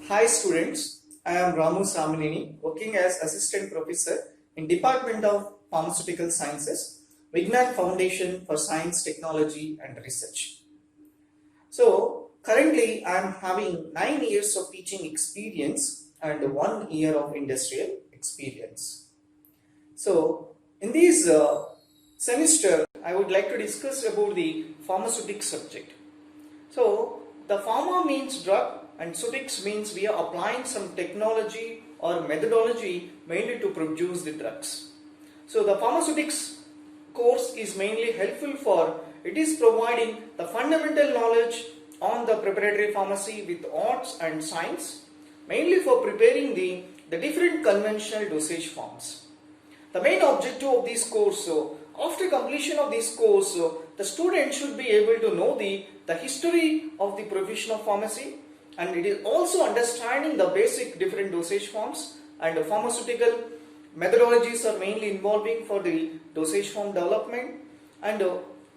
Hi students, I am Ramu Saminini, working as Assistant Professor in Department of Pharmaceutical Sciences, Vignan Foundation for Science, Technology and Research. So currently I am having 9 years of teaching experience and 1 year of industrial experience. So in this semester I would like to discuss about the pharmaceutics subject. So the pharma means drug and ceutics means we are applying some technology or methodology mainly to produce the drugs. So the pharmaceutics course is mainly helpful for, it is providing the fundamental knowledge on the preparatory pharmacy with arts and science, mainly for preparing the different conventional dosage forms. The main objective of this course, after completion of this course, the student should be able to know the history of the profession of pharmacy, and it is also understanding the basic different dosage forms, and the pharmaceutical methodologies are mainly involving for the dosage form development, and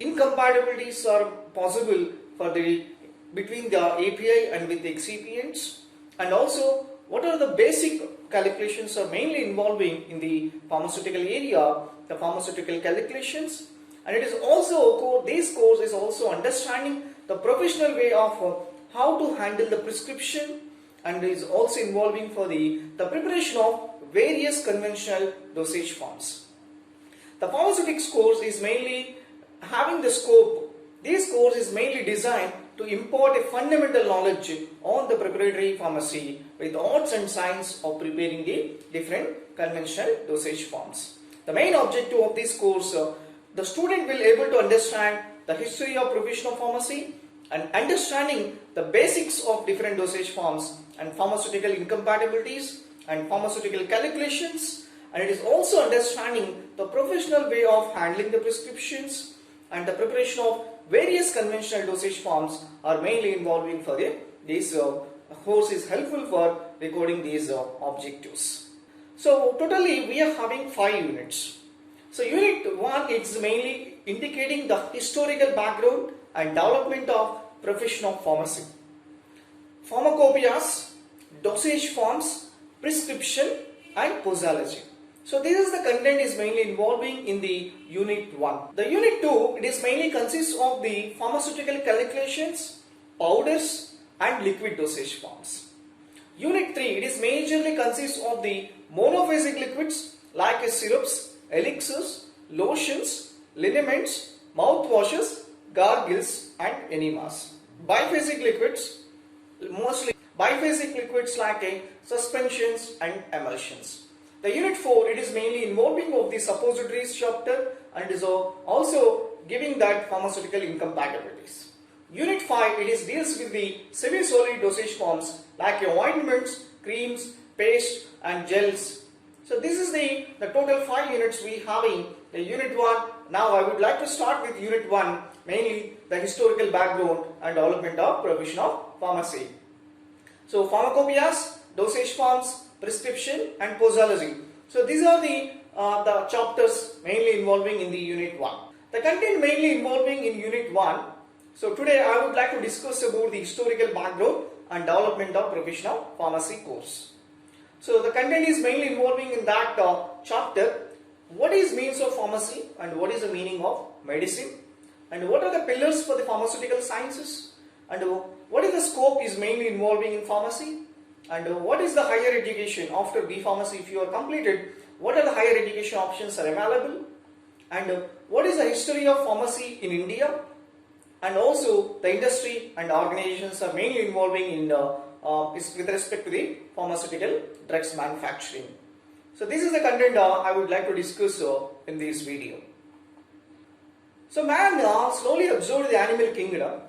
incompatibilities are possible for the between the API and with the excipients, and also what are the basic calculations are mainly involving in the pharmaceutical area, the pharmaceutical calculations, and it is also this course is also understanding the professional way of how to handle the prescription, and is also involving for the preparation of various conventional dosage forms. The pharmaceutics course is mainly having the scope. This course is mainly designed to impart a fundamental knowledge on the preparatory pharmacy with arts and science of preparing the different conventional dosage forms. The main objective of this course, the student will able to understand the history of profession of pharmacy and understanding the basics of different dosage forms and pharmaceutical incompatibilities and pharmaceutical calculations, and it is also understanding the professional way of handling the prescriptions, and the preparation of various conventional dosage forms are mainly involving for this course is helpful for recording these objectives. So totally we are having 5 units. So unit 1 is mainly indicating the historical background and development of profession of pharmacy, pharmacopoeias, dosage forms, prescription and posology. So this is the content is mainly involving in the unit 1. The unit 2, it is mainly consists of the pharmaceutical calculations, powders and liquid dosage forms. Unit 3, it is majorly consists of the monophasic liquids like syrups, elixirs, lotions, liniments, mouthwashes, gargles and enemas. Biphasic liquids, mostly biphasic liquids like suspensions and emulsions. The unit 4, it is mainly involving of the suppositories chapter and is also giving that pharmaceutical incompatibilities. Unit 5, it is deals with the semi-solid dosage forms like ointments, creams, paste and gels. So this is the total 5 units we having the unit 1. Now I would like to start with unit 1, mainly the historical background and development of profession of pharmacy. So pharmacopoeias, dosage forms, prescription and posology. So these are the chapters mainly involving in the unit 1. The content mainly involving in unit 1. So today I would like to discuss about the historical background and development of profession of pharmacy course. So the content is mainly involving in that chapter, what is means of pharmacy and what is the meaning of medicine, and what are the pillars for the pharmaceutical sciences, and what is the scope is mainly involving in pharmacy, and what is the higher education after B Pharmacy if you are completed, what are the higher education options are available, and what is the history of pharmacy in India, and also the industry and organizations are mainly involving in with respect to the pharmaceutical drugs manufacturing. So this is the content I would like to discuss in this video. So man slowly observed the animal kingdom.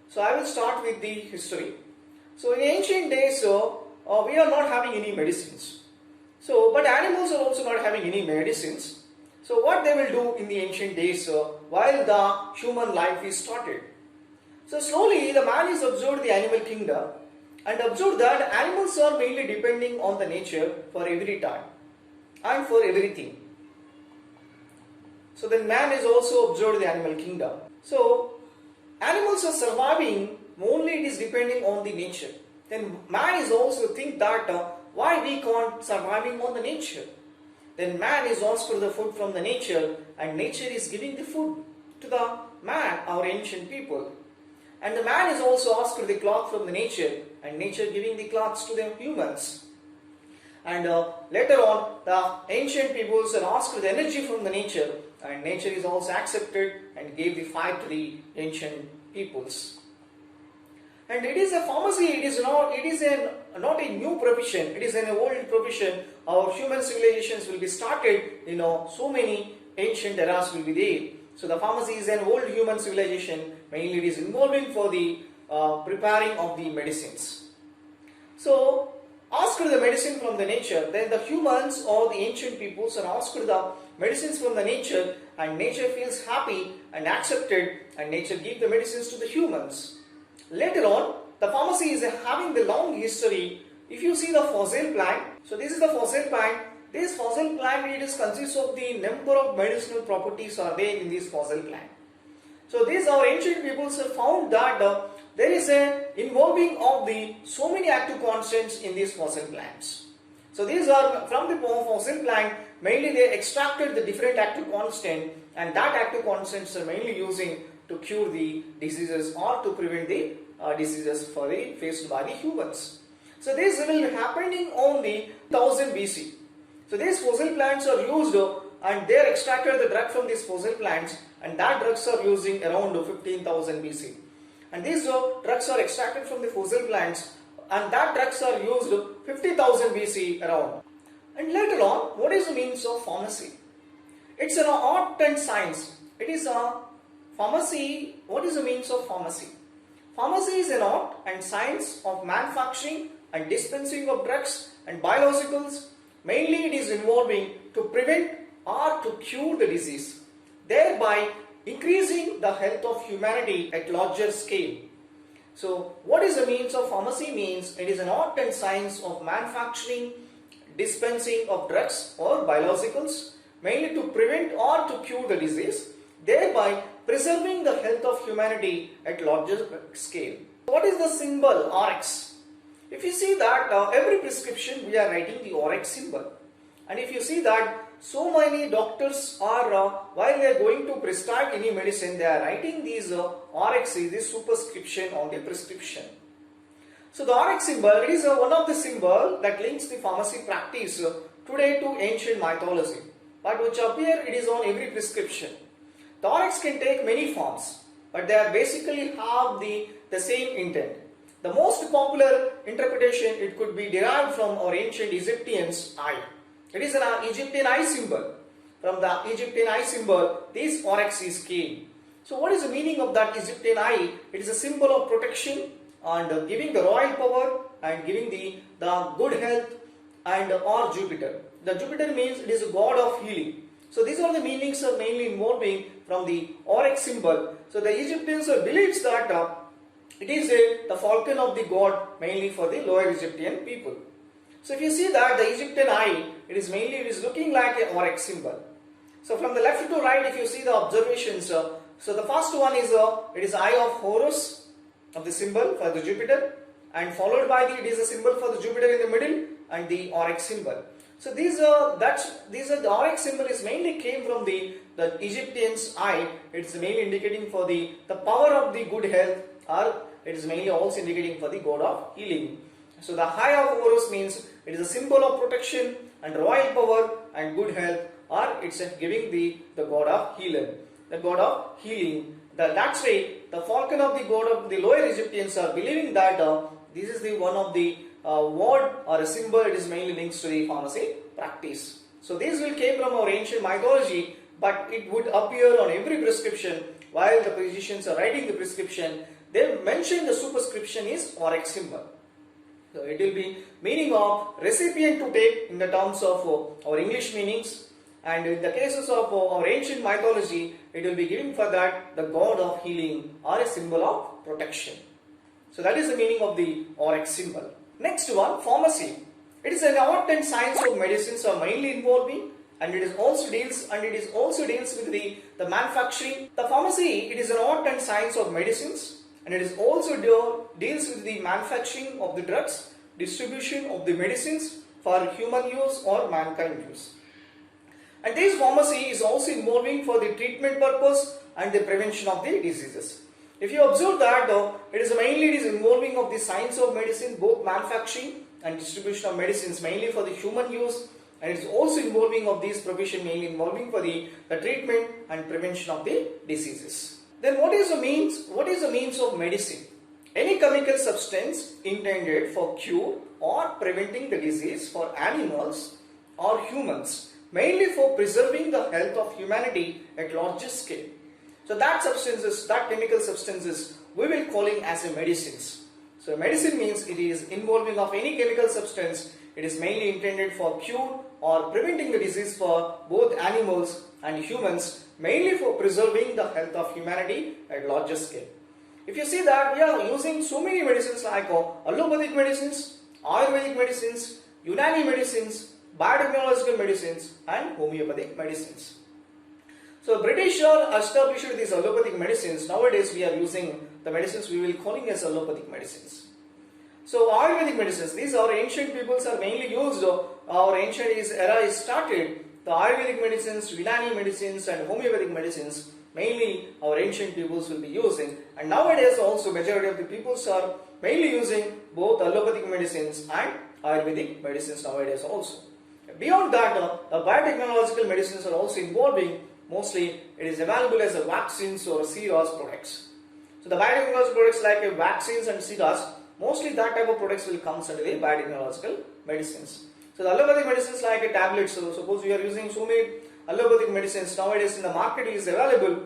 So I will start with the history. So in ancient days, we are not having any medicines. So, but animals are also not having any medicines. So what they will do in the ancient days while the human life is started? So slowly the man is observed the animal kingdom and observed that animals are mainly depending on the nature for every time and for everything. So then man is also observed the animal kingdom. So animals are surviving, only it is depending on the nature. then man is also think that why we can't surviving on the nature. Then man is asked for the food from the nature, and nature is giving the food to the man, our ancient people. And the man is also asked for the cloth from the nature, and nature giving the cloths to the humans. And later on, the ancient peoples are asked for the energy from the nature, and nature is also accepted and gave the fire to the ancient peoples. And it is a pharmacy, it is not a new profession, it is an old profession. Our human civilizations will be started, so many ancient eras will be there. So the pharmacy is an old human civilization, mainly it is involving for the preparing of the medicines. So ask for the medicine from the nature, then the humans or the ancient peoples are asked for the medicines from the nature, and nature feels happy and accepted, and nature gives the medicines to the humans. Later on, the pharmacy is having the long history. If you see the fossil plant, so this is the fossil plant. This fossil plant, it consists of the number of medicinal properties are there in this fossil plant. So these our ancient peoples have found that there is an involving of the so many active constants in these fossil plants. So these are from the fossil plant, mainly they extracted the different active constant, and that active constants are mainly using to cure the diseases or to prevent the diseases faced by the humans. So this will be happening on the 1000 BC. So these fossil plants are used and they are extracted the drug from these fossil plants, and that drugs are using around 15,000 BC. And these drugs are extracted from the fossil plants, and that drugs are used 50,000 BC around. And later on, what is the means of pharmacy? It's an art and science. It is a pharmacy. What is the means of pharmacy? Pharmacy is an art and science of manufacturing and dispensing of drugs and biologicals. Mainly it is involving to prevent or to cure the disease, thereby increasing the health of humanity at larger scale. So what is the means of pharmacy means? It is an art and science of manufacturing, dispensing of drugs or biologicals, mainly to prevent or to cure the disease, thereby preserving the health of humanity at larger scale. What is the symbol RX? If you see that every prescription we are writing the RX symbol, and if you see that so many doctors are while they are going to prescribe any medicine, they are writing these RX, this superscription on the prescription. So the RX symbol, it is one of the symbol that links the pharmacy practice today to ancient mythology, but which appear it is on every prescription. The RX can take many forms, but they are basically have the same intent. The most popular interpretation, it could be derived from our ancient Egyptians' eye. It is an Egyptian eye symbol. From the Egyptian eye symbol, this RX is came. So what is the meaning of that Egyptian eye? It is a symbol of protection and giving the royal power and giving the good health and or Jupiter. The Jupiter means it is a god of healing. So these are the meanings are mainly involving from the RX symbol. So the Egyptians believes that it is the falcon of the god, mainly for the lower Egyptian people. So if you see that the Egyptian eye, it is looking like a RX symbol. So from the left to right, if you see the observations, so the first one is it is eye of Horus of the symbol for the Jupiter, and followed by it is a symbol for the Jupiter in the middle and the RX symbol. So the RX symbol is mainly came from the Egyptian's eye. It's mainly indicating for the power of the good health, or it is mainly also indicating for the god of healing. So the eye of Horus means it is a symbol of protection and royal power and good health, or it's giving the god of healer, the god of healing. That's why the falcon of the god of the lower Egyptians are believing that this is the one of the word or a symbol. It is mainly links to the pharmacy practice. So these will came from our ancient mythology, but it would appear on every prescription. While the physicians are writing the prescription, they mention the superscription is RX symbol. So it will be meaning of recipient to take in the terms of our English meanings, and in the cases of our ancient mythology, it will be given for that the god of healing or a symbol of protection. So that is the meaning of the RX symbol. Next one, pharmacy. It is an art and science of medicines are mainly involving, and it also deals with the manufacturing. The pharmacy, it is an art and science of medicines, and it is also deals with the manufacturing of the drugs, distribution of the medicines for human use or mankind use. And this pharmacy is also involving for the treatment purpose and the prevention of the diseases. If you observe that it is involving of the science of medicine, both manufacturing and distribution of medicines mainly for the human use, and it is also involving of these profession mainly involving for the treatment and prevention of the diseases. Then what is the means of medicine? Any chemical substance intended for cure or preventing the disease for animals or humans, mainly for preserving the health of humanity at larger scale. So that chemical substances we will calling as a medicines. So medicine means it is involving of any chemical substance. It is mainly intended for cure or preventing the disease for both animals and humans, mainly for preserving the health of humanity at larger scale. If you see that we are using so many medicines like allopathic medicines, Ayurvedic medicines, Unani medicines, biotechnological medicines and homeopathic medicines. So British are established these allopathic medicines. Nowadays we are using the medicines we will calling as allopathic medicines. So Ayurvedic medicines, these are ancient peoples are mainly used. Our ancient era is started. The Ayurvedic medicines, Unani medicines and homeopathic medicines mainly our ancient peoples will be using, and nowadays also majority of the peoples are mainly using both allopathic medicines and Ayurvedic medicines nowadays also. Beyond that, the biotechnological medicines are also involving. Mostly it is available as a vaccines or seras products. So the biotechnological products like vaccines and seras, mostly that type of products will come under the biotechnological medicines. So the allopathic medicines like tablets, so suppose we are using so many allopathic medicines nowadays in the market is available.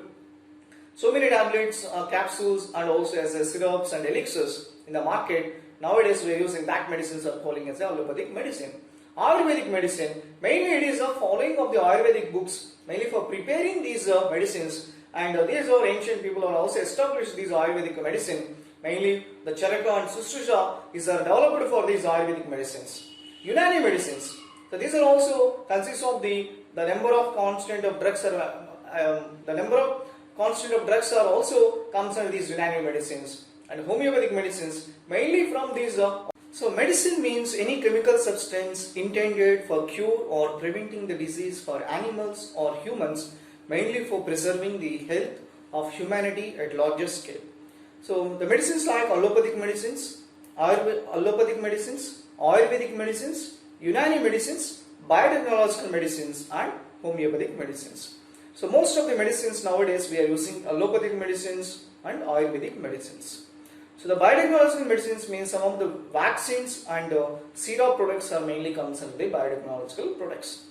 So many tablets, capsules and also as syrups and elixirs in the market. Nowadays we are using that medicines are calling as allopathic medicine. Ayurvedic medicine, mainly it is a following of the Ayurvedic books, mainly for preparing these medicines, and these are ancient people are also established these Ayurvedic medicine. Mainly the Charaka and Sushruta is developed for these Ayurvedic medicines. Unani medicines, so these are also consist of the number of constant of drugs are also comes under these Unani medicines, and homeopathic medicines mainly from these. So medicine means any chemical substance intended for cure or preventing the disease for animals or humans, mainly for preserving the health of humanity at larger scale. So the medicines like allopathic medicines, Ayurvedic medicines, Unani medicines, biotechnological medicines and homeopathic medicines. So most of the medicines nowadays we are using allopathic medicines and Ayurvedic medicines. So the biotechnological medicines means some of the vaccines and sera products are mainly comes under the biotechnological products.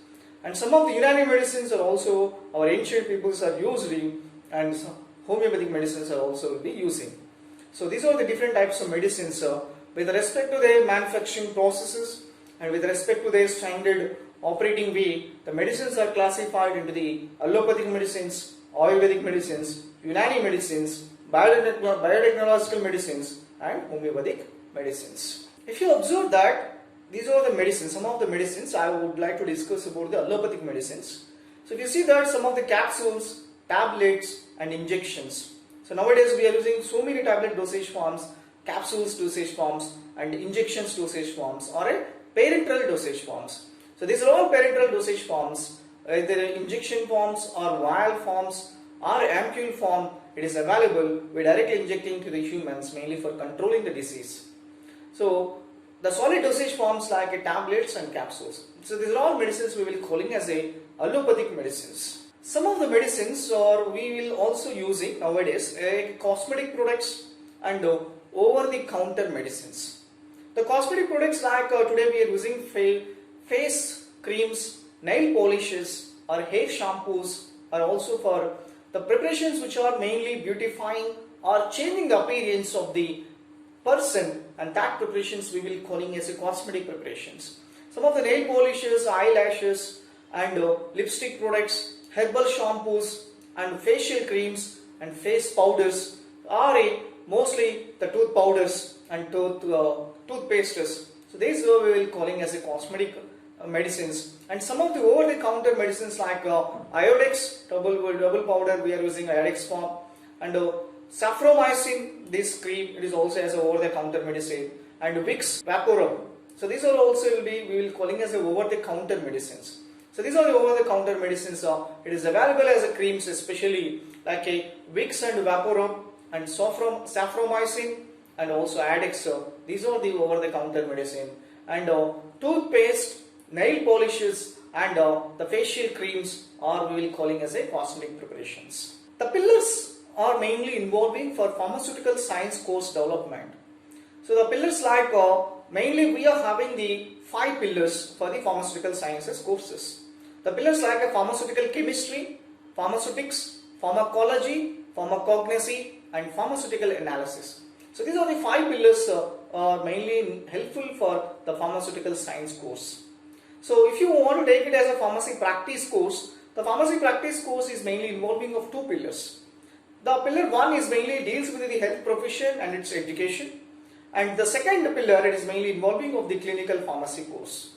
And some of the Unani medicines are also our ancient peoples are using, and some homeopathic medicines are also will be using. So these are the different types of medicines with respect to their manufacturing processes and with respect to their standard operating way. The medicines are classified into the allopathic medicines, Ayurvedic medicines, Unani medicines, biotechnological medicines and homeopathic medicines. If you observe that these are the medicines, some of the medicines I would like to discuss about the allopathic medicines. So if you see that some of the capsules, tablets and injections. So nowadays we are using so many tablet dosage forms, capsules dosage forms and injections dosage forms or a parenteral dosage forms. So these are all parenteral dosage forms, either injection forms or vial forms or ampule form. It is available. We directly injecting to the humans mainly for controlling the disease. So the solid dosage forms like tablets and capsules. So these are all medicines we will calling as a allopathic medicines. Some of the medicines are we will also using nowadays cosmetic products and over-the-counter medicines. The cosmetic products like today we are using face creams, nail polishes or hair shampoos are also for the preparations which are mainly beautifying or changing the appearance of the person, and that preparations we will calling as a cosmetic preparations. Some of the nail polishes, eyelashes and lipstick products, herbal shampoos and facial creams and face powders are mostly the tooth powders and toothpastes. So these we will calling as a cosmetic medicines. And some of the over-the-counter medicines like Iodex double powder we are using Iodex form, and Saffromycin, this cream, it is also as a over-the-counter medicine, and Vicks Vaporub. So these are also we will calling as a over-the-counter medicines. So these are the over-the-counter medicines. It is available as a creams, especially like a Vicks and Vaporub and Saffromycin and also Adex. These are the over-the-counter medicine. And toothpaste, nail polishes, and the facial creams are we will calling as a cosmetic preparations. The pillars are mainly involving for pharmaceutical science course development. So the pillars like mainly we are having the 5 pillars for the pharmaceutical sciences courses. The pillars like a pharmaceutical chemistry, pharmaceutics, pharmacology, pharmacognosy, and pharmaceutical analysis. So these are the 5 pillars are mainly helpful for the pharmaceutical science course. So if you want to take it as a pharmacy practice course, the pharmacy practice course is mainly involving of 2 pillars. The pillar 1 is mainly deals with the health profession and its education, and the second pillar it is mainly involving of the clinical pharmacy course.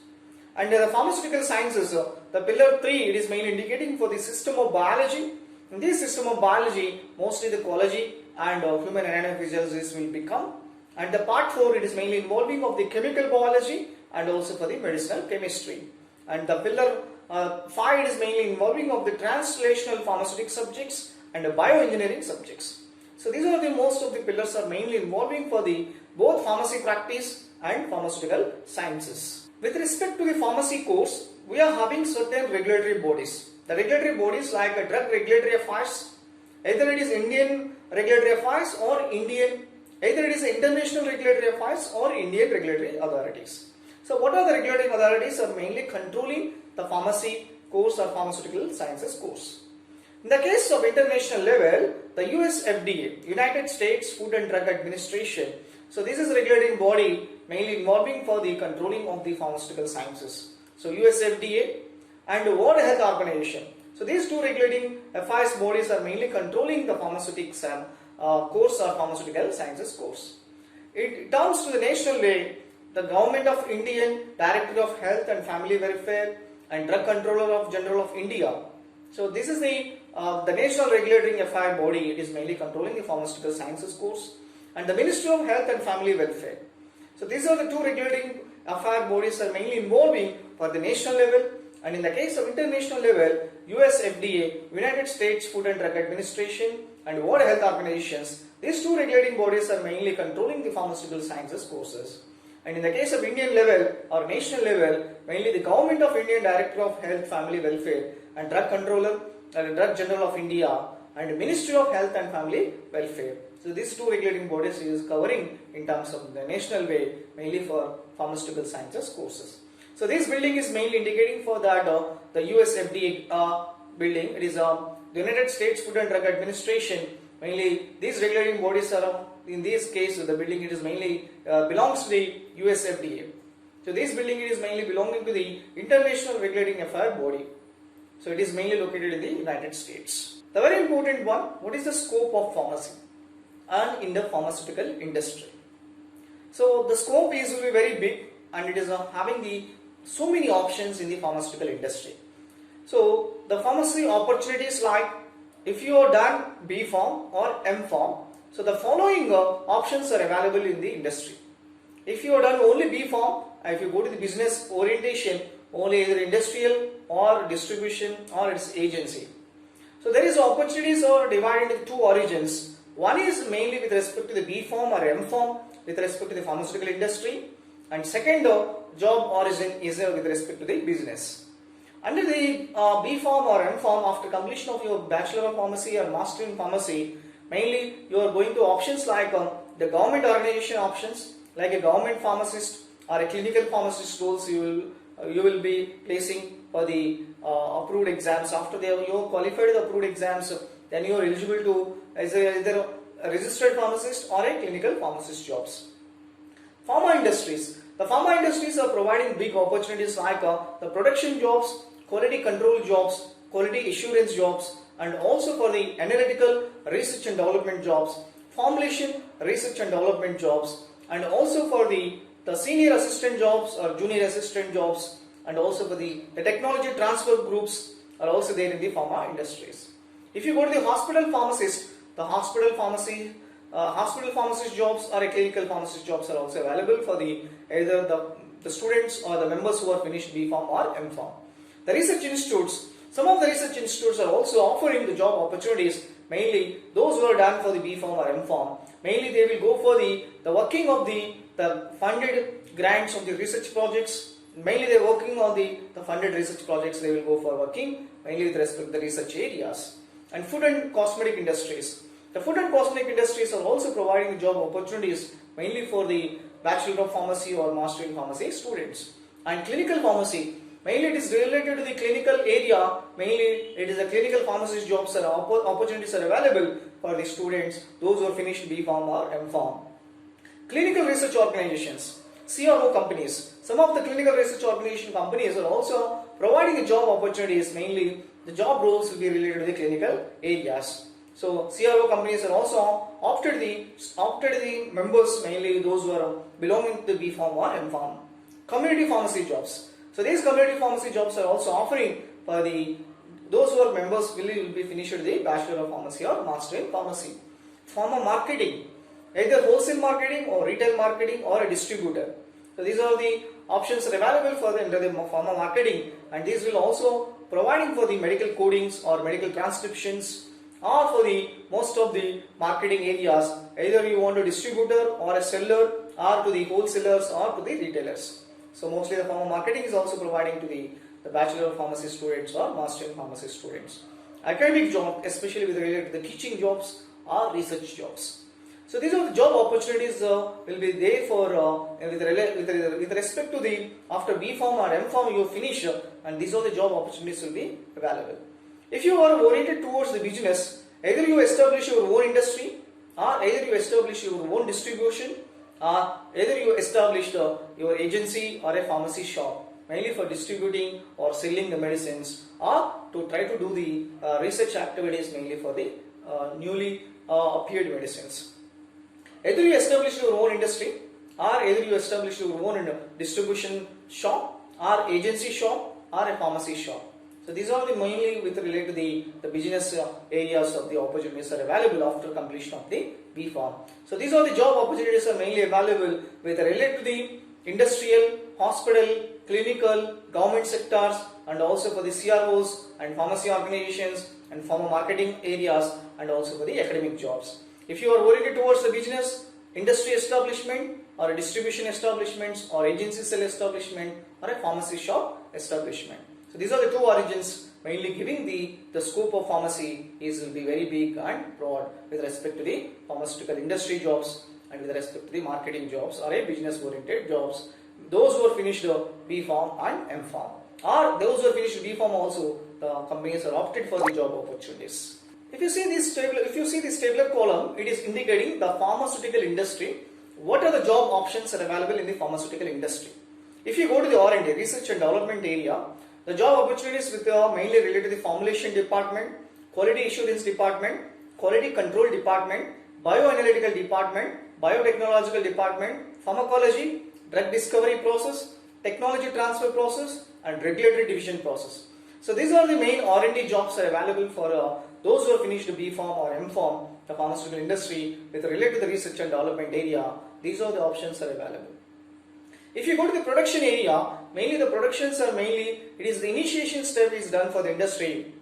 And the pharmaceutical sciences, the pillar 3 it is mainly indicating for the system of biology. In this system of biology, mostly the ecology and human anatomy will become. And the part 4 it is mainly involving of the chemical biology and also for the medicinal chemistry. And the pillar 5 it is mainly involving of the translational pharmaceutic subjects and the bioengineering subjects. So these are the most of the pillars are mainly involving for the both pharmacy practice and pharmaceutical sciences. With respect to the pharmacy course, we are having certain regulatory bodies. The regulatory bodies like a drug regulatory affairs, either it is Indian regulatory affairs or either it is international regulatory affairs or Indian regulatory authorities. So what are the regulatory authorities are mainly controlling the pharmacy course or pharmaceutical sciences course. In the case of international level, the US FDA, United States Food and Drug Administration, so this is a regulating body mainly involving for the controlling of the pharmaceutical sciences. So US FDA and the World Health Organization. So these 2 regulating affairs bodies are mainly controlling the pharmaceutics and course or pharmaceutical sciences course. It comes to the national way, the Government of Indian Director of Health and Family Welfare and Drug Controller of General of India. So this is the national regulating affair body. It is mainly controlling the pharmaceutical sciences course, and the Ministry of Health and Family Welfare. So these are the 2 regulating affair bodies are mainly involving for the national level, and in the case of international level, US FDA, United States Food and Drug Administration and World Health Organizations. These 2 regulating bodies are mainly controlling the pharmaceutical sciences courses. And in the case of Indian level or national level, mainly the Government of Indian Director of Health, Family Welfare and Drug Controller and Drug General of India and Ministry of Health and Family Welfare. So these 2 regulating bodies is covering in terms of the national way mainly for pharmaceutical sciences courses. So this building is mainly indicating for that the US FDA building. It is the United States Food and Drug Administration. Mainly these regulating bodies are in this case the building it is mainly belongs to the US FDA. So this building it is mainly belonging to the International Regulating Affair Body. So it is mainly located in the United States. The very important one, what is the scope of pharmacy and in the pharmaceutical industry? So the scope is will be very big, and it is having the so many options in the pharmaceutical industry. So the pharmacy opportunities like if you are done B Pharm or M Pharm, so the following options are available in the industry. If you are done only B Pharm, if you go to the business orientation, only either industrial or distribution or its agency. So there is opportunities are divided into 2 origins. One is mainly with respect to the B Pharm or M Pharm with respect to the pharmaceutical industry, and second job origin is with respect to the business. Under the B Pharm or M Pharm, after completion of your Bachelor of Pharmacy or Master in Pharmacy, mainly you are going to options like the government organization options, like a government pharmacist or a clinical pharmacist roles you will be placing for the approved exams. After you have qualified the approved exams, then you are eligible to either a registered pharmacist or a clinical pharmacist jobs. Pharma industries. The pharma industries are providing big opportunities like the production jobs, quality control jobs, quality assurance jobs, and also for the analytical research and development jobs, formulation research and development jobs, and also for the senior assistant jobs or junior assistant jobs, and also for the technology transfer groups are also there in the pharma industries. If you go to the hospital pharmacist, the hospital pharmacist jobs or a clinical pharmacist jobs are also available for either the students or the members who are finished B.Pharm or M.Pharm. The research institutes, some of the research institutes are also offering the job opportunities, mainly those who are done for the B.Pharm or M.Pharm. Mainly they will go for the working of the funded grants of the research projects. Mainly they are working on the funded research projects. They will go for working mainly with respect to the research areas. And food and cosmetic industries. The food and cosmetic industries are also providing job opportunities mainly for the Bachelor of Pharmacy or Master in Pharmacy students. And clinical pharmacy, mainly it is related to the clinical area. Mainly it is the clinical pharmacist jobs and opportunities are available for the students, those who are finished B.Pharm or M.Pharm. Clinical research organizations, CRO companies. Some of the clinical research organization companies are also providing job opportunities. Mainly the job roles will be related to the clinical areas. So CRO companies are also opted the members, mainly those who are belonging to the B.Pharm or M.Pharm. Community pharmacy jobs. So these community pharmacy jobs are also offering for those who are members will be finished with the Bachelor of Pharmacy or Master in Pharmacy. Pharma marketing, either wholesale marketing or retail marketing or a distributor. So these are the options are available for the pharma marketing, and these will also providing for the medical codings or medical transcriptions, or for the most of the marketing areas, either you want a distributor or a seller, or to the wholesalers or to the retailers. So mostly the pharma marketing is also providing to the Bachelor of Pharmacy students or Master in Pharmacy students. Academic job, especially with related to the teaching jobs or research jobs. So these are the job opportunities will be there for with respect to the after B.Pharm or M.Pharm you finish, and these are the job opportunities will be available. If you are oriented towards the business, either you establish your own industry, or either you establish your own distribution, or either you establish your agency or a pharmacy shop, mainly for distributing or selling the medicines, or to try to do the research activities mainly for the newly appeared medicines. Either you establish your own industry, or either you establish your own distribution shop, or agency shop, or a pharmacy shop. So these are the mainly with related to the business areas of the opportunities are available after completion of the B.Pharm. So these are the job opportunities are mainly available with related to the industrial, hospital, clinical, government sectors, and also for the CROs and pharmacy organizations and pharma marketing areas, and also for the academic jobs. If you are oriented towards the business, industry establishment, or a distribution establishments, or agency cell establishment, or a pharmacy shop establishment. So these are the two origins mainly giving the scope of pharmacy will be very big and broad with respect to the pharmaceutical industry jobs and with respect to the marketing jobs or a business oriented jobs. Those who are finished B.Pharm and M.Pharm, or those who are finished B.Pharm also, the companies are opted for the job opportunities. If you see this tabular column, it is indicating the pharmaceutical industry. What are the job options are available in the pharmaceutical industry? If you go to the R&D, research and development area, the job opportunities with mainly related to the formulation department, quality assurance department, quality control department, bioanalytical department, biotechnological department, pharmacology, drug discovery process, technology transfer process, and regulatory division process. So these are the main R&D jobs are available for those who have finished B.Pharm or M.Pharm, the pharmaceutical industry with related to the research and development area. These are the options are available. If you go to the production area, mainly the productions are mainly, it is the initiation step is done for the industry,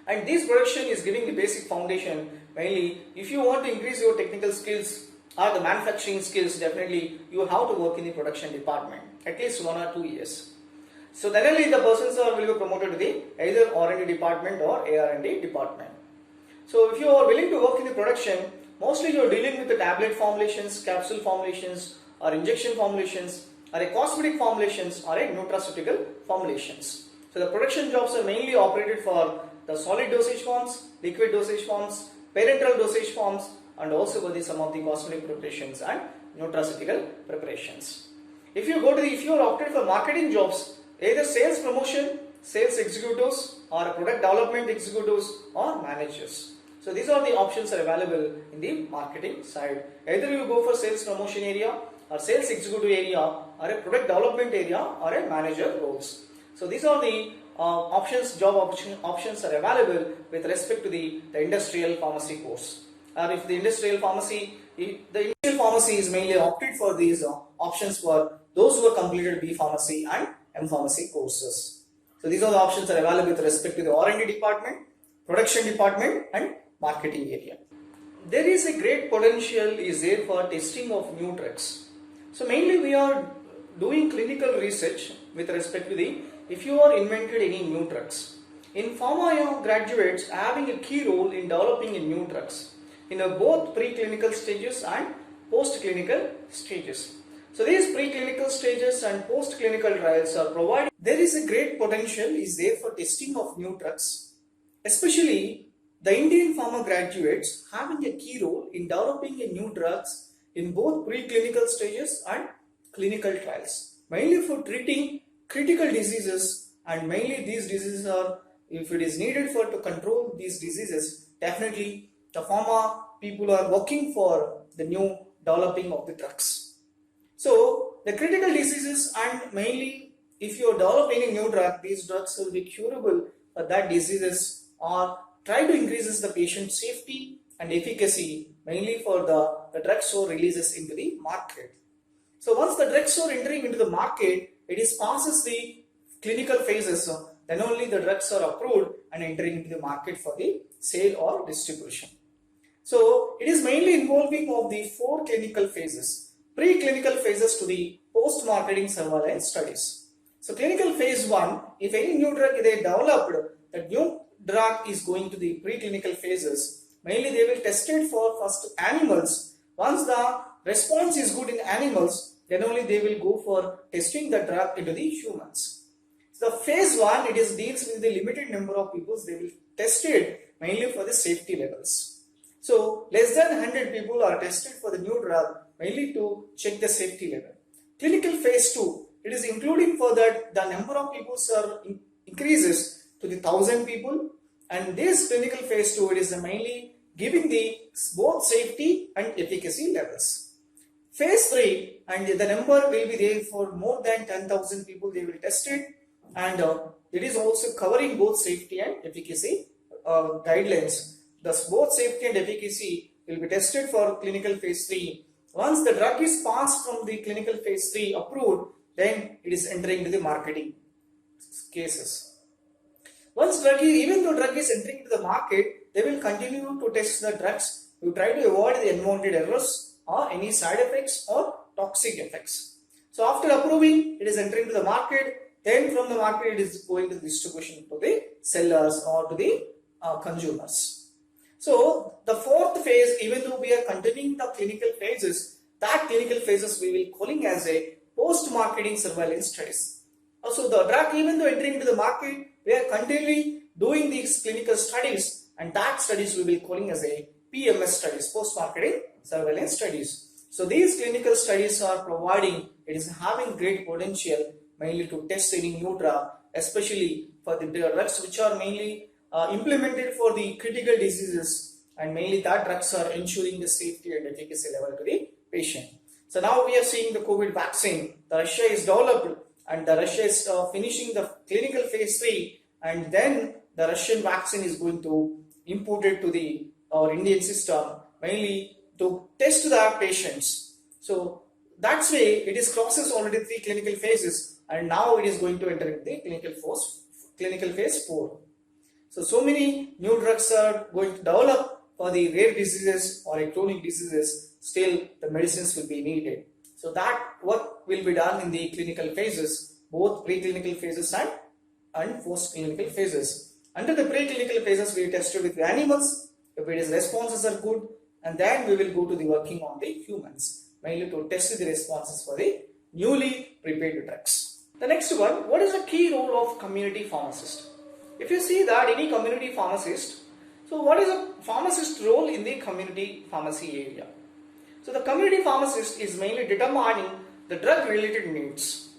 and this production is giving the basic foundation. Mainly, if you want to increase your technical skills or the manufacturing skills, definitely you have to work in the production department at least 1 or 2 years. So then only the persons will be promoted to the either R&D department or AR&D department. So if you are willing to work in the production, mostly you are dealing with the tablet formulations, capsule formulations, or injection formulations, or a cosmetic formulations, or a nutraceutical formulations. So the production jobs are mainly operated for the solid dosage forms, liquid dosage forms, parenteral dosage forms, and also for some of the cosmetic preparations and nutraceutical preparations. If you are opted for marketing jobs, either sales promotion, sales executives, or product development executives or managers. So these are the options are available in the marketing side. Either you go for sales promotion area, or sales executive area, or a product development area, or a manager roles. So these are the job options are available with respect to the industrial pharmacy course. or if the industrial pharmacy, the industrial pharmacy is mainly opted for these options for those who have completed B Pharmacy and M Pharmacy courses. So these are the options that are available with respect to the R&D department, production department and marketing area. There is a great potential is there for testing of new drugs. So mainly we are doing clinical research with respect to the if you are invented any new drugs. In pharma graduates having a key role in developing new drugs in both preclinical stages and post-clinical stages. So these preclinical stages and post-clinical trials are providing. There is a great potential is there for testing of new drugs, especially the Indian pharma graduates having a key role in developing new drugs in both preclinical stages and clinical trials, mainly for treating critical diseases, and mainly these diseases are, if it is needed for to control these diseases, definitely the pharma people are working for the new developing of the drugs. So the critical diseases, and mainly if you are developing a new drug, these drugs will be curable for that diseases or try to increases the patient safety and efficacy, mainly for the drugs or releases into the market. So once the drugs are entering into the market, it is passes the clinical phases, then only the drugs are approved and entering into the market for the sale or distribution. So it is mainly involving of the 4 clinical phases, pre-clinical phases to the post-marketing surveillance studies. So clinical phase 1, if any new drug they developed, the new drug is going to the preclinical phases. Mainly they will test it for first animals. Once the response is good in animals, then only they will go for testing the drug into the humans. So the phase 1, it is deals with the limited number of people. They will test it mainly for the safety levels. So less than 100 people are tested for the new drug mainly to check the safety level. Clinical phase 2, it is including for that the number of people are increases to the 1000 people, and this clinical phase 2, it is mainly giving the both safety and efficacy levels. Phase 3, and the number will be there for more than 10,000 people they will test it, and it is also covering both safety and efficacy guidelines. Thus both safety and efficacy will be tested for clinical phase 3. Once the drug is passed from the clinical phase 3 approved, then it is entering into the marketing cases. Once even though drug is entering into the market, they will continue to test the drugs to try to avoid the unwanted errors or any side effects or toxic effects. So after approving, it is entering to the market. Then from the market, it is going to the distribution to the sellers or to the consumers. So the 4th phase, even though we are continuing the clinical phases, that clinical phases we will calling as a post-marketing surveillance studies. Also the drug, even though entering into the market, we are continually doing these clinical studies, and that studies we will calling as a PMS studies, post-marketing surveillance studies. So these clinical studies are providing, it is having great potential mainly to test any new drug, especially for the drugs which are mainly implemented for the critical diseases, and mainly that drugs are ensuring the safety and efficacy level to the patient. So now we are seeing the COVID vaccine. The Russia is developed, and the Russia is finishing the clinical phase 3, and then the Russian vaccine is going to import it to the our Indian system mainly to test the patients. So that's way it is crosses already 3 clinical phases, and now it is going to enter into the clinical phase 4. So many new drugs are going to develop for the rare diseases or chronic diseases. Still the medicines will be needed. So that work will be done in the clinical phases, both preclinical phases and post-clinical phases. Under the preclinical phases, we tested with the animals. If it is responses are good, and then we will go to the working on the humans, mainly to test the responses for the newly prepared drugs. The next one, what is the key role of community pharmacist? If you see that any community pharmacist, so what is a pharmacist role in the community pharmacy area? So the community pharmacist is mainly determining the drug related needs.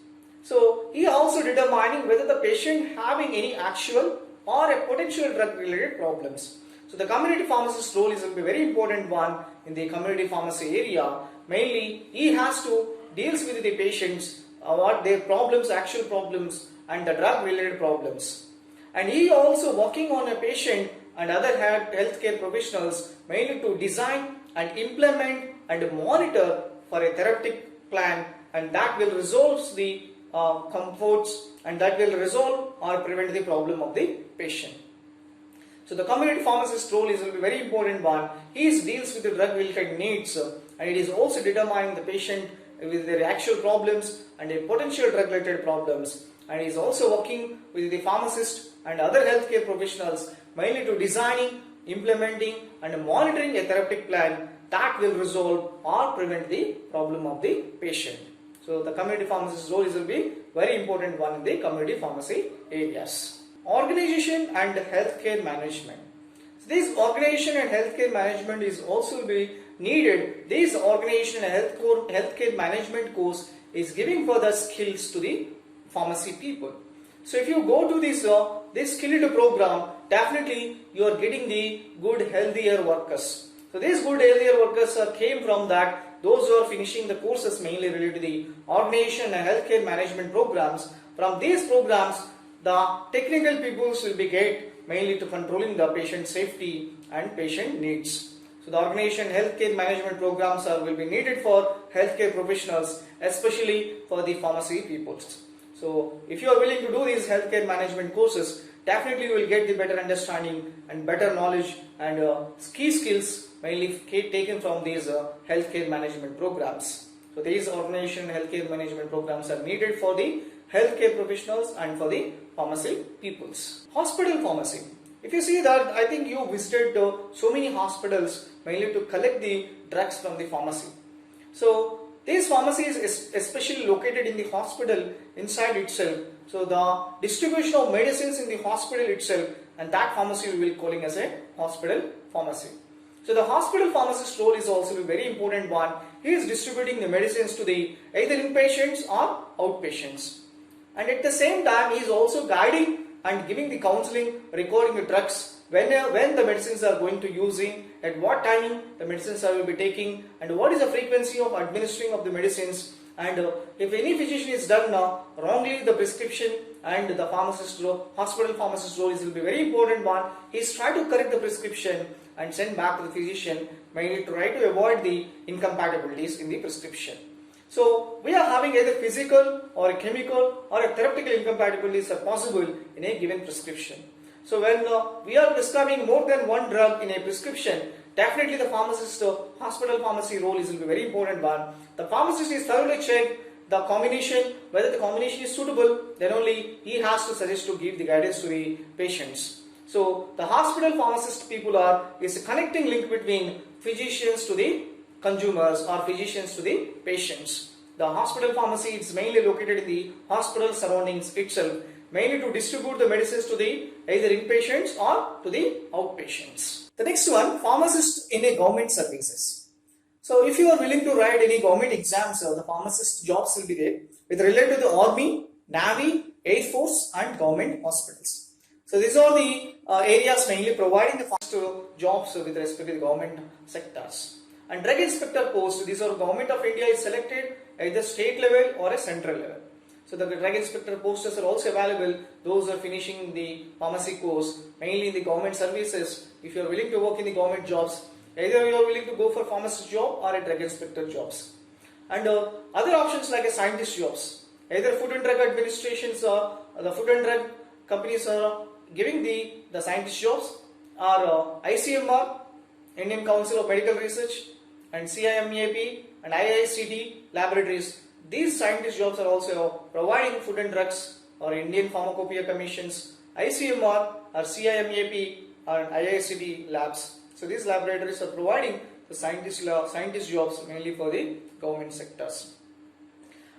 So he also determining whether the patient having any actual or a potential drug related problems. So the community pharmacist role is a very important one in the community pharmacy area. Mainly he has to deals with the patients, what their problems, actual problems, and the drug related problems. And he also working on a patient and other healthcare professionals mainly to design and implement and monitor for a therapeutic plan, and that will resolve the comforts and that will resolve or prevent the problem of the patient. So the community pharmacist role is will be very important one. He deals with the drug related needs and it is also determining the patient with their actual problems and their potential drug related problems, and is also working with the pharmacist and other healthcare professionals mainly to designing, implementing and monitoring a therapeutic plan that will resolve or prevent the problem of the patient. So the community pharmacist role will be very important one in the community pharmacy areas. Organization and healthcare management. So this organization and healthcare management is also be needed. This organization and healthcare management course is giving further skills to the pharmacy people. So if you go to this skilled program, definitely you are getting the good healthier workers. So these good healthier workers came from that those who are finishing the courses mainly related to the organization and healthcare management programs. From these programs, the technical peoples will be get mainly to controlling the patient safety and patient needs. So the organization healthcare management programs will be needed for healthcare professionals, especially for the pharmacy peoples. So if you are willing to do these healthcare management courses, definitely you will get the better understanding and better knowledge and key skills mainly taken from these healthcare management programs. So these organization healthcare management programs are needed for the healthcare professionals and for the pharmacy peoples. Hospital pharmacy. If you see that, I think you visited so many hospitals mainly to collect the drugs from the pharmacy. So these pharmacies is especially located in the hospital inside itself. So the distribution of medicines in the hospital itself, and that pharmacy we will calling as a hospital pharmacy. So the hospital pharmacist role is also a very important one. He is distributing the medicines to the either inpatients or outpatients. And at the same time, he is also guiding and giving the counseling regarding the drugs, when the medicines are going to using, at what timing the medicines will be taking, and what is the frequency of administering of the medicines, and if any physician is done wrongly the prescription, and the hospital pharmacist role will be very important one. He is trying to correct the prescription and send back to the physician, mainly to try to avoid the incompatibilities in the prescription. So we are having either physical or a chemical or a therapeutical incompatibilities are possible in a given prescription. So when we are prescribing more than one drug in a prescription, definitely the pharmacist hospital pharmacy role is will be very important one. The pharmacist is thoroughly check the combination, whether the combination is suitable, then only he has to suggest to give the guidance to the patients. So the hospital pharmacist people is a connecting link between physicians to the consumers or physicians to the patients. The hospital pharmacy is mainly located in the hospital surroundings itself, mainly to distribute the medicines to the either inpatients or to the outpatients. The next one, pharmacist in a government services. So if you are willing to write any government exams, the pharmacist jobs will be there with related to the Army, Navy, Air Force and government hospitals. So these are the areas mainly providing the pharmacist jobs with respect to the government sectors. And drug inspector post, these are government of India is selected at the state level or a central level. So the drug inspector posts are also available. Those are finishing the pharmacy course, mainly in the government services. If you are willing to work in the government jobs, either you are willing to go for pharmacist job or a drug inspector jobs. And other options like a scientist jobs, either food and drug administrations or the food and drug companies are giving the scientist jobs, or ICMR, Indian Council of Medical Research, and CIMAP and IICT laboratories. These scientist jobs are also providing food and drugs or Indian Pharmacopoeia Commissions, ICMR or CIMAP or IICT labs. So these laboratories are providing the scientist jobs mainly for the government sectors.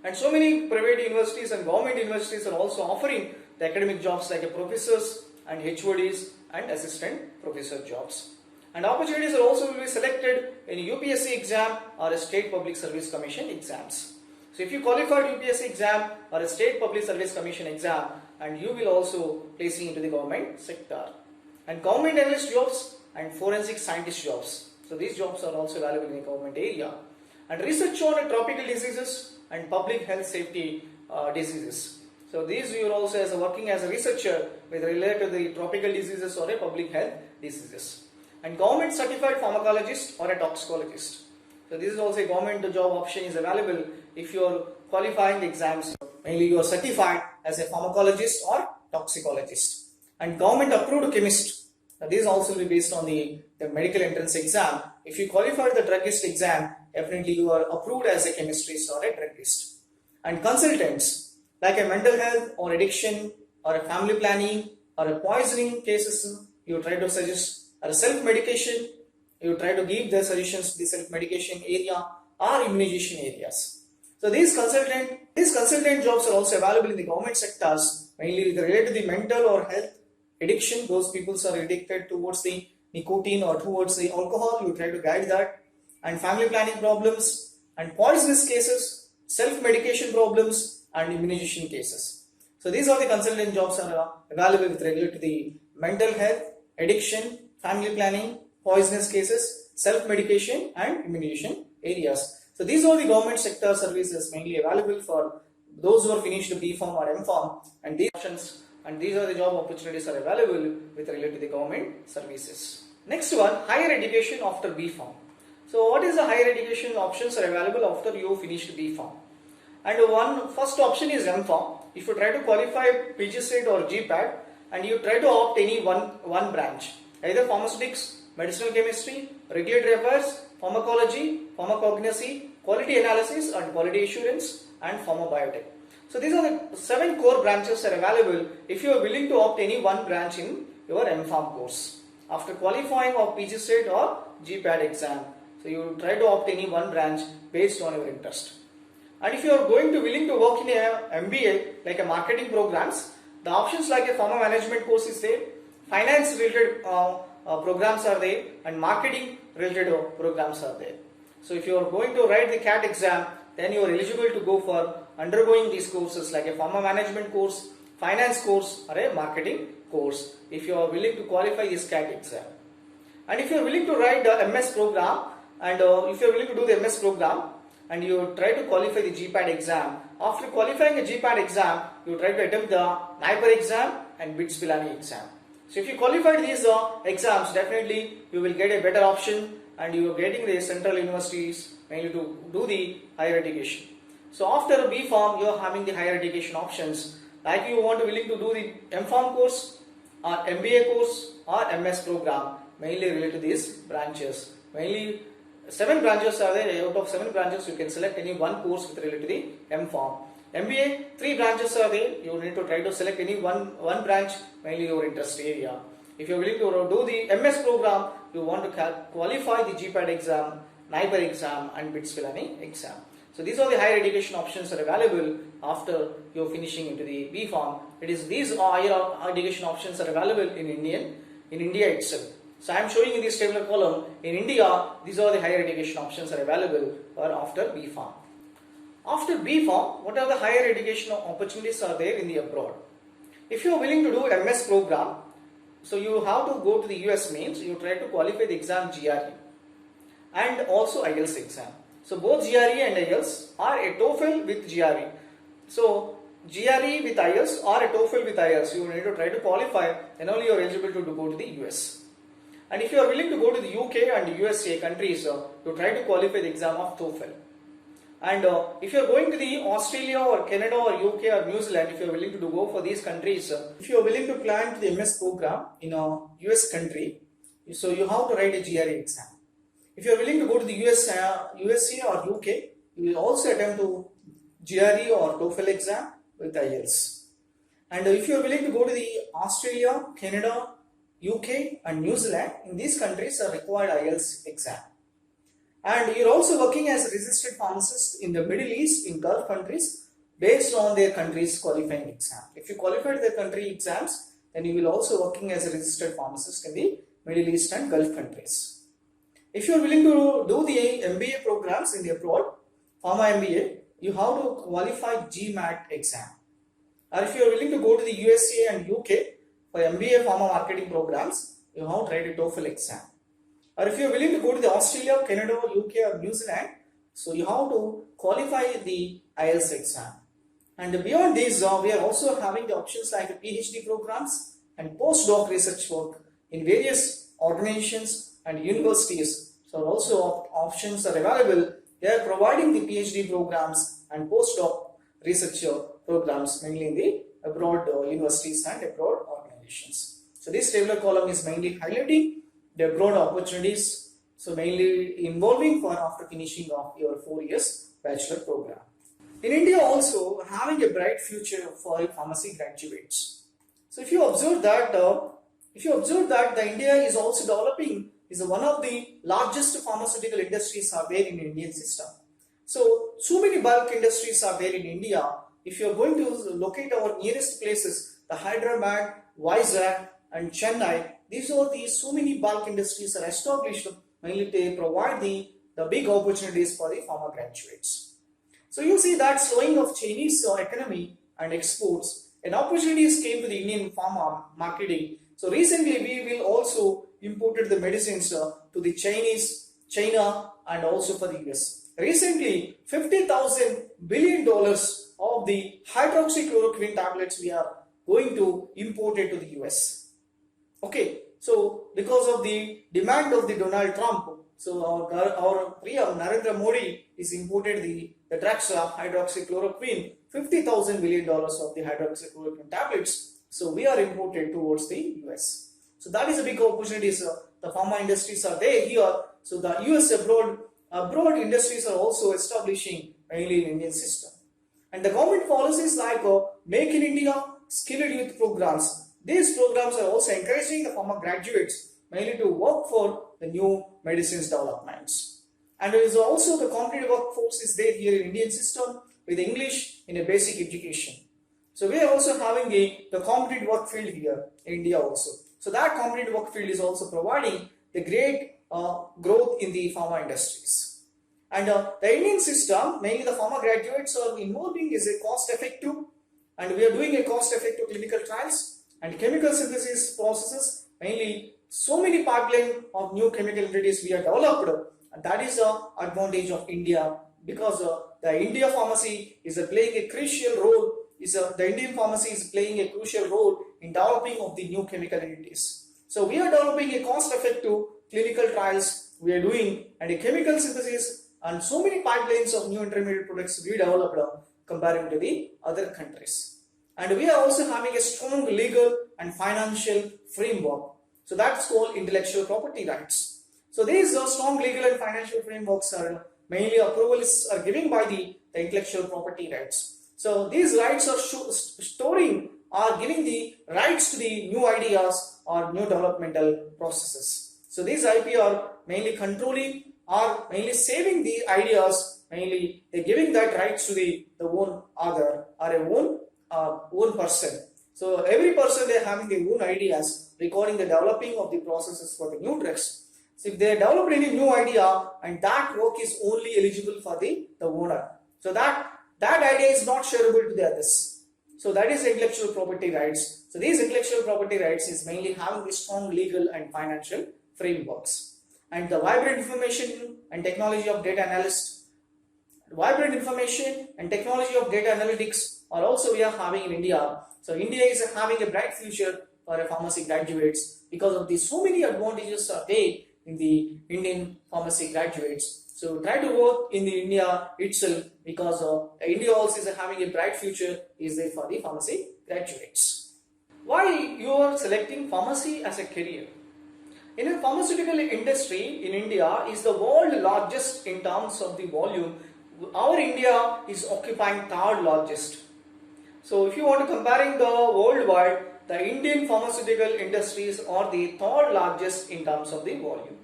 And so many private universities and government universities are also offering the academic jobs like a professors and HODs and assistant professor jobs. And opportunities are also will be selected in UPSC exam or a state public service commission exams. So if you qualified UPSC exam or a state public service commission exam, and you will also placing into the government sector. And government analyst jobs and forensic scientist jobs. So these jobs are also available in the government area. And research on tropical diseases and public health safety diseases. So these you are also as working as a researcher with related to the tropical diseases or a public health diseases. And government certified pharmacologist or a toxicologist. So this is also a government job option is available if you are qualifying the exams. Mainly you are certified as a pharmacologist or toxicologist. And government approved chemist. Now this also will be based on the medical entrance exam. If you qualify the druggist exam, definitely you are approved as a chemist or a druggist. And consultants like a mental health or addiction or a family planning or a poisoning cases, you try to suggest or self-medication, you try to give the suggestions to the self-medication area or immunization areas. So these consultant jobs are also available in the government sectors, mainly related to the mental or health addiction. Those people are addicted towards the nicotine or towards the alcohol, you try to guide that. And family planning problems and poisonous cases, self-medication problems and immunization cases. So these are the consultant jobs are available with regard to the mental health, addiction, family planning, poisonous cases, self-medication and immunization areas. So these are the government sector services mainly available for those who are finished B.Pharm or M.Pharm, and these options and these are the job opportunities are available with regard to the government services. Next one, higher education after B.Pharm. So what is the higher education options are available after you finished B.Pharm? And first option is M.Pharm. If you try to qualify PG-CET or GPAT and you try to opt any one branch, either pharmaceutics, medicinal chemistry, regulatory affairs, pharmacology, pharmacognosy, quality analysis and quality assurance and pharmabiotech. So these are the 7 core branches are available if you are willing to opt any one branch in your M.Pharm course. After qualifying of PG-CET or GPAT exam, so you try to opt any one branch based on your interest. And if you are willing to work in a MBA like a marketing programs, the options like a pharma management course is there, finance related programs are there and marketing related programs are there. So if you are going to write the CAT exam, then you are eligible to go for undergoing these courses like a pharma management course, finance course or a marketing course if you are willing to qualify this CAT exam. And if you are willing to write the MS program and if you are willing to do the MS program and you try to qualify the GPAT exam, after qualifying a GPAT exam, you try to attempt the NIPER exam and BITS-Pilani exam. So if you qualify these exams, definitely you will get a better option and you are getting the central universities mainly to do the higher education. So after B.Pharm, you are having the higher education options like you want to willing to do the M.Pharm course or MBA course or MS program mainly related to these branches. Mainly 7 branches are there. Out of 7 branches you can select any one course with related to the M.Pharm. MBA 3 branches are there. You need to try to select any one branch mainly your interest area. If you are willing to do the MS program, you want to qualify the GPAT exam, NIPER exam and BITS-Pilani exam. So these are the higher education options that are available after you are finishing into the B.Pharm. It is these higher education options are available in India itself. So I am showing in this tabular column in India, these are the higher education options are available after B.Pharm. After B.Pharm, what are the higher education opportunities are there in the abroad? If you are willing to do MS program, so you have to go to the US mains, you try to qualify the exam GRE and also IELTS exam. So both GRE and IELTS are a TOEFL with GRE. So GRE with IELTS or a TOEFL with IELTS, you need to try to qualify, then only you are eligible to go to the US. And if you are willing to go to the UK and USA countries, you try to qualify the exam of TOEFL. And if you are going to the Australia or Canada or UK or New Zealand, if you are willing to go for these countries, if you are willing to plan to the MS program in a US country, so you have to write a GRE exam. If you are willing to go to the USA or UK, you will also attempt to GRE or TOEFL exam with IELTS. And if you are willing to go to the Australia, Canada, UK and New Zealand, in these countries are required IELTS exam. And you are also working as a registered pharmacist in the Middle East, in Gulf countries, based on their country's qualifying exam. If you qualified their country exams, then you will also working as a registered pharmacist in the Middle East and Gulf countries. If you are willing to do the MBA programs in the abroad, Pharma MBA, you have to qualify GMAT exam. Or if you are willing to go to the USA and UK for MBA Pharma marketing programs, you have to write a TOEFL exam. Or if you are willing to go to the Australia, Canada, UK or New Zealand, so you have to qualify the IELTS exam. And beyond these, we are also having the options like PhD programs and postdoc research work in various organizations and universities. So also options are available. They are providing the PhD programs and postdoc research programs mainly in the abroad universities and abroad organizations. So this tabular column is mainly highlighting the abroad opportunities. So mainly involving for after finishing of your 4 years bachelor program. In India also having a bright future for pharmacy graduates. So if you observe that the India is also developing is one of the largest pharmaceutical industries are there in Indian system. So many bulk industries are there in India. If you are going to locate our nearest places, the Hyderabad, Vizag and Chennai, these are the so many bulk industries are established. Mainly they provide the big opportunities for the pharma graduates. So you see that slowing of Chinese economy and exports, and opportunities came to the Indian pharma marketing. So recently we will also imported the medicines to the China and also for the US. Recently, $50,000 billion of the hydroxychloroquine tablets we are going to import it to the US. Okay, so because of the demand of the Donald Trump, so our Narendra Modi is imported the drugs of hydroxychloroquine, $50,000 billion of the hydroxychloroquine tablets. So we are imported towards the US. So that is a big opportunity. So the pharma industries are there here. So the US abroad industries are also establishing mainly in Indian system. And the government policies like Make in India, Skilled Youth programs. These programs are also encouraging the pharma graduates mainly to work for the new medicines developments. And there is also the competitive workforce is there here in Indian system with English in a basic education. So we are also having the competitive work field here in India also. So that competitive work field is also providing the great growth in the pharma industries. And the Indian system, mainly the pharma graduates are involving is a cost effective, and we are doing a cost effective clinical trials and chemical synthesis processes, mainly so many pipeline of new chemical entities we are developed, and that is the advantage of India, because the India pharmacy is playing a crucial role. The Indian pharmacy is playing a crucial role in developing of the new chemical entities. So we are developing a cost-effective clinical trials we are doing, and a chemical synthesis and so many pipelines of new intermediate products we developed comparing to the other countries. And we are also having a strong legal and financial framework. So that's called intellectual property rights. So these strong legal and financial frameworks are mainly approvals are given by the intellectual property rights. So these rights are storing or giving the rights to the new ideas or new developmental processes. So these IP are mainly controlling or mainly saving the ideas, mainly they're giving that rights to the own other or a own person. So every person they're having their own ideas regarding the developing of the processes for the new drugs. So if they develop any new idea, and that work is only eligible for the owner. So that idea is not shareable to the others. So that is intellectual property rights. So these intellectual property rights is mainly having the strong legal and financial frameworks. And the vibrant information and technology of data analysts, vibrant information and technology of data analytics are also we are having in India. So India is having a bright future for a pharmacy graduates because of the so many advantages are there in the Indian pharmacy graduates. So try to work in the India itself, because India also is having a bright future is there for the pharmacy graduates. Why you are selecting pharmacy as a career? In the pharmaceutical industry in India is the world largest in terms of the volume. Our India is occupying third largest. So if you want to comparing the worldwide, the Indian pharmaceutical industries are the third largest in terms of the volume.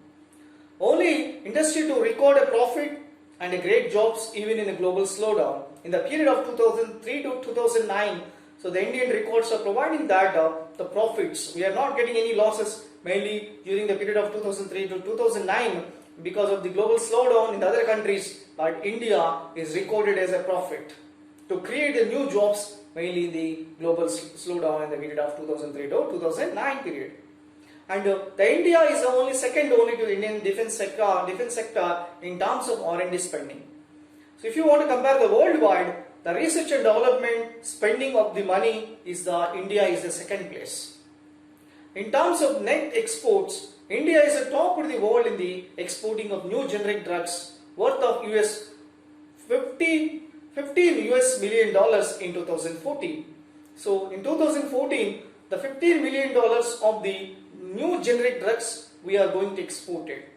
Only industry to record a profit and a great jobs even in a global slowdown. In the period of 2003 to 2009, so the Indian records are providing that the profits, we are not getting any losses mainly during the period of 2003 to 2009 because of the global slowdown in the other countries, but India is recorded as a profit to create the new jobs mainly in the global slowdown in the period of 2003 to 2009 period. And the India is only second only to Indian defense sector in terms of R&D spending. So if you want to compare the worldwide, the research and development spending of the money is India is the second place. In terms of net exports, India is the top of the world in the exporting of new generic drugs worth of US 15 US million dollars in 2014. So in 2014, the $15 million of the new generic drugs we are going to export it.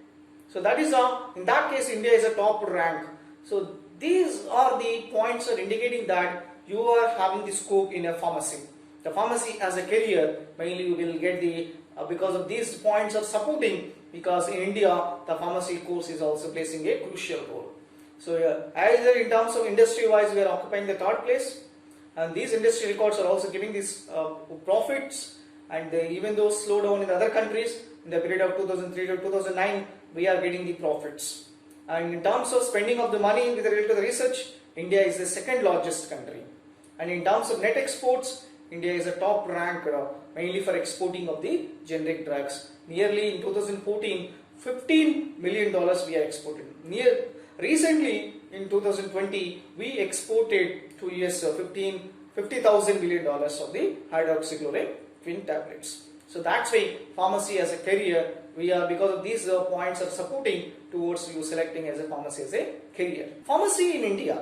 So that is in that case India is a top rank. So these are the points are indicating that you are having the scope in a pharmacy. The pharmacy as a career, mainly you will get the because of these points are supporting, because in India the pharmacy course is also placing a crucial role. So either in terms of industry wise we are occupying the third place, and these industry records are also giving these profits, and even though slow down in other countries in the period of 2003 to 2009 we are getting the profits. And in terms of spending of the money with related to the research, India is the second largest country, and in terms of net exports, India is a top rank mainly for exporting of the generic drugs. Nearly in 2014, $15 million we are exported. Recently in 2020, we exported to US $50,000 million of the hydroxychloroquine tablets. So that's why pharmacy as a career, we are, because of these points are supporting towards you selecting as a pharmacy as a career. Pharmacy in India.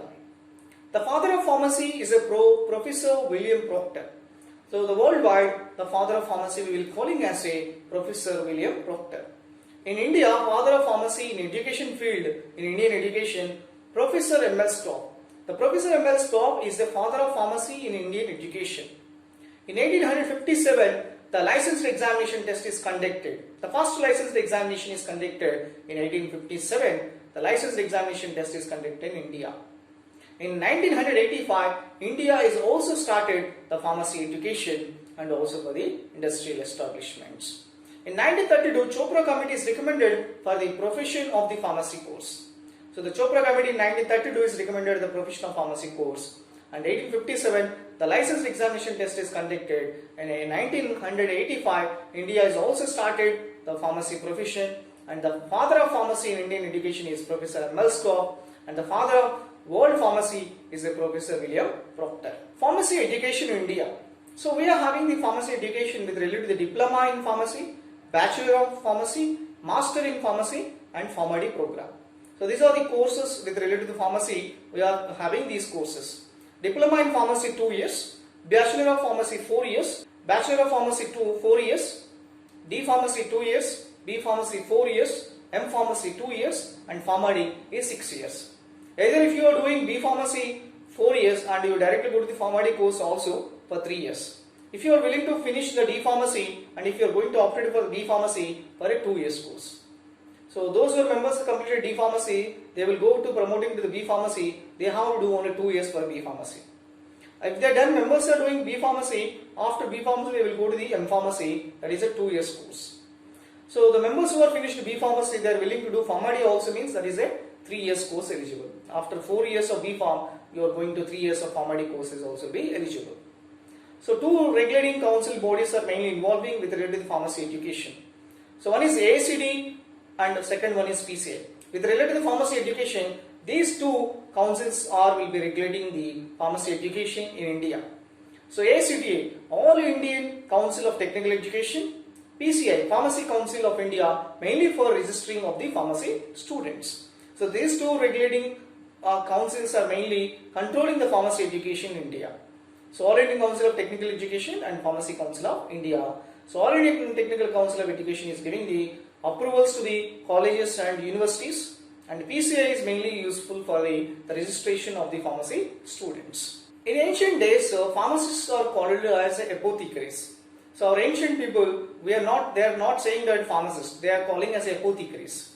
The father of pharmacy is a Professor William Proctor. So the worldwide, the father of pharmacy we will calling as a Professor William Proctor. In India, father of pharmacy in education field, in Indian education, Professor M.L. Stopp. The Professor M.L. Stopp is the father of pharmacy in Indian education. In 1857, the licensed examination test is conducted. The first licensed examination is conducted in 1857. The licensed examination test is conducted in India. In 1985, India is also started the pharmacy education and also for the industrial establishments. In 1932, Chopra Committee is recommended for the profession of the pharmacy course. So the Chopra Committee in 1932 is recommended the profession of pharmacy course. And 1857, the licensed examination test is conducted. And in 1985, India is also started the pharmacy profession. And the father of pharmacy in Indian education is Professor M.L. Stopp. And the father of world pharmacy is the Professor William Proctor. Pharmacy education in India. So we are having the pharmacy education with related to the diploma in pharmacy, bachelor of pharmacy, master in pharmacy, and pharmacy program. So these are the courses with related to pharmacy. We are having these courses. Diploma in pharmacy 2 years, bachelor of pharmacy 4 years, bachelor of pharmacy 4 years, D pharmacy 2 years, B pharmacy 4 years, M pharmacy 2 years, and pharmacy is 6 years. Either if you are doing B pharmacy 4 years and you directly go to the pharmacy course also for 3 years. If you are willing to finish the D pharmacy, and if you are going to opt for the B pharmacy for a 2 years course. So those who are members who completed D pharmacy, they will go to promoting to the B pharmacy, they have to do only 2 years for B pharmacy. If they are done, members are doing B pharmacy, after B pharmacy they will go to the M pharmacy, that is a 2 years course. So the members who are finished B pharmacy, they are willing to do pharmacy also means that is a 3 years course eligible. After 4 years of B Pharm, you are going to 3 years of pharmacy courses also be eligible. So two regulating council bodies are mainly involving with related to pharmacy education. So one is AICD and the second one is PCI. With related to pharmacy education, these two councils will be regulating the pharmacy education in India. So AICTA, All Indian Council of Technical Education, PCI, Pharmacy Council of India, mainly for registering of the pharmacy students. So these two regulating councils are mainly controlling the pharmacy education in India. So All Indian Council of Technical Education and Pharmacy Council of India. So All Indian Technical Council of Education is giving the approvals to the colleges and universities, and PCI is mainly useful for the registration of the pharmacy students. In ancient days, pharmacists are called as apothecaries. So our ancient people, they are not saying that pharmacists, they are calling as apothecaries.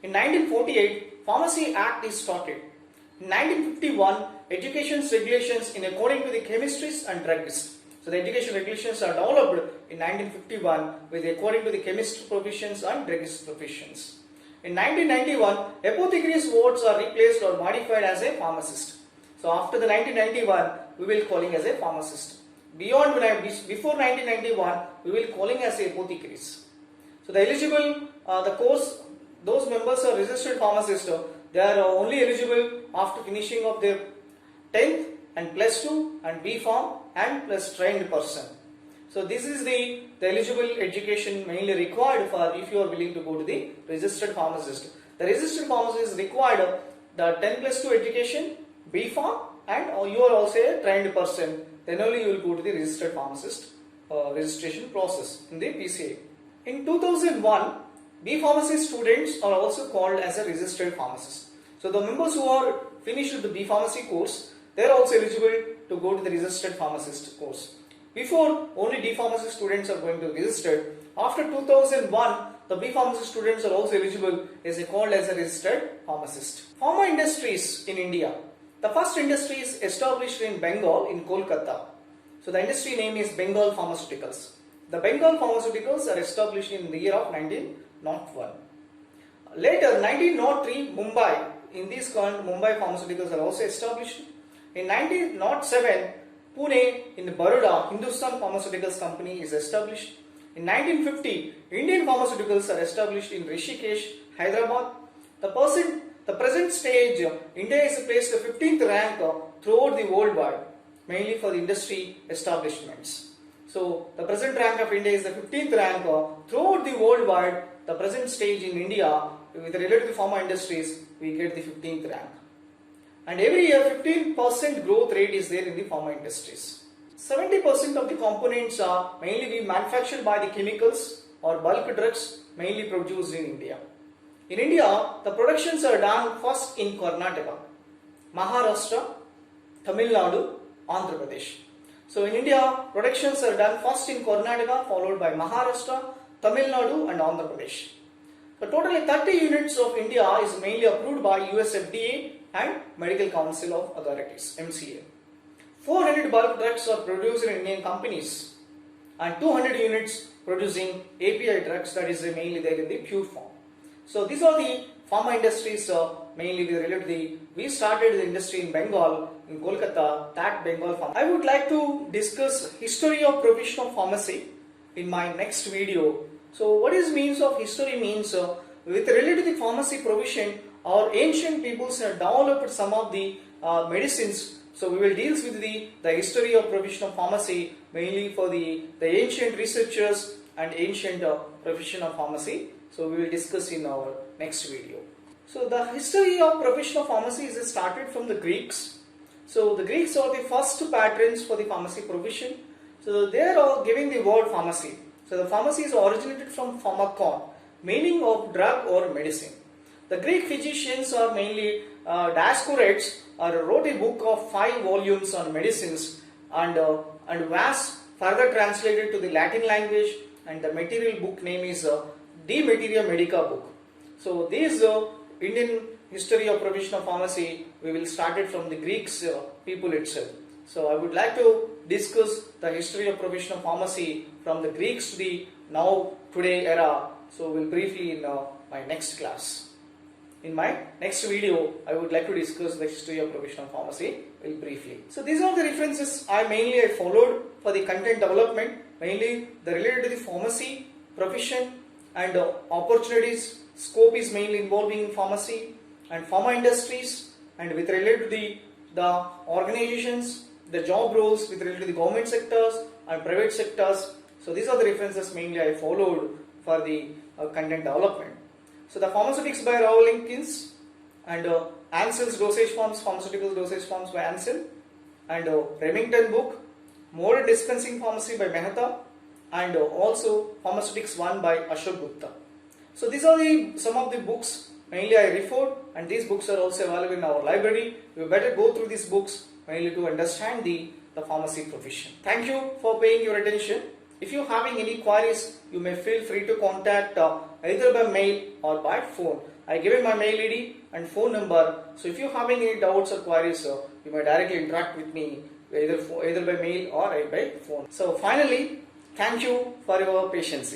In 1948, Pharmacy Act is started. In 1951, education regulations in according to the chemistries and druggists. So the education regulations are developed in 1951 with according to the chemist professions and druggist professions. In 1991, apothecaries words are replaced or modified as a pharmacist. So after the 1991, we will calling as a pharmacist. Before 1991, we will calling as a apothecaries. So the eligible, the course, those members are registered pharmacists. They are only eligible after finishing of their 10th and plus 2 and B Pharm and plus trained person. So this is the eligible education mainly required for if you are willing to go to the registered pharmacist. The registered pharmacist is required the 10 plus 2 education, B Pharm, and you are also a trained person. Then only you will go to the registered pharmacist registration process in the PCA. In 2001, B Pharmacy students are also called as a registered pharmacist. So the members who are finished the B Pharmacy course, they are also eligible to go to the registered pharmacist course. Before, only D Pharmacy students are going to register. After 2001, the B Pharmacy students are also eligible as called as a registered pharmacist. Pharma industries in India. The first industry is established in Bengal in Kolkata. So the industry name is Bengal Pharmaceuticals. The Bengal Pharmaceuticals are established in the year of 1901. Later, 1903, Mumbai. In this current, Mumbai Pharmaceuticals are also established. In 1907, Pune in Baroda, Hindustan Pharmaceuticals Company is established. In 1950, Indian Pharmaceuticals are established in Rishikesh, Hyderabad. The present stage, India is placed the 15th rank throughout the worldwide, mainly for the industry establishments. So, the present rank of India is the 15th rank throughout the worldwide. The present stage in India, with related to pharma industries, we get the 15th rank. And every year 15% growth rate is there in the pharma industries. 70% of the components are mainly being manufactured by the chemicals or bulk drugs mainly produced in India. In India, the productions are done first in Karnataka, Maharashtra, Tamil Nadu, Andhra Pradesh. So in India, productions are done first in Karnataka, followed by Maharashtra, Tamil Nadu and Andhra Pradesh. The totally 30 units of India is mainly approved by US FDA and Medical Council of Authorities, MCA. 400 bulk drugs are produced in Indian companies and 200 units producing API drugs, that is mainly there in the pure form. So these are the pharma industries mainly related to we started the industry in Bengal, in Kolkata, that Bengal pharma. I would like to discuss history of profession of pharmacy in my next video. So what is means of history means with related to the pharmacy provision, our ancient peoples have developed some of the medicines. So we will deal with the history of profession of pharmacy mainly for the ancient researchers and ancient profession of pharmacy. So we will discuss in our next video. So the history of profession of pharmacy is started from the Greeks. So the Greeks are the first patrons for the pharmacy profession. So they are giving the word pharmacy. So the pharmacy is originated from pharmakon, meaning of drug or medicine. The Greek physicians are mainly Dioscorides wrote a book of 5 volumes on medicines and was further translated to the Latin language, and the material book name is De Materia Medica book. So this Indian history of profession of pharmacy, we will start it from the Greeks people itself. So I would like to discuss the history of profession of pharmacy from the Greeks to the now today era. So we'll briefly in my next class. In my next video, I would like to discuss the history of profession of pharmacy very briefly. So these are the references I followed for the content development, mainly the related to the pharmacy profession and opportunities. Scope is mainly involving in pharmacy and pharma industries, and with related to the organizations, the job roles with related to the government sectors and private sectors. So these are the references mainly I followed for the content development. So the Pharmaceutics by Rao Linkins and Ansel's dosage forms, pharmaceutical dosage forms by Ansel, and Remington book, Modern Dispensing Pharmacy by Mehta, and also Pharmaceutics 1 by Ashok Gupta. So these are some of the books mainly I referred, and these books are also available in our library. You better go through these books mainly to understand the pharmacy profession. Thank you for paying your attention. If you are having any queries, you may feel free to contact either by mail or by phone. I given my mail ID and phone number. So if you are having any doubts or queries, you may directly interact with me either by mail or by phone. So finally, thank you for your patience.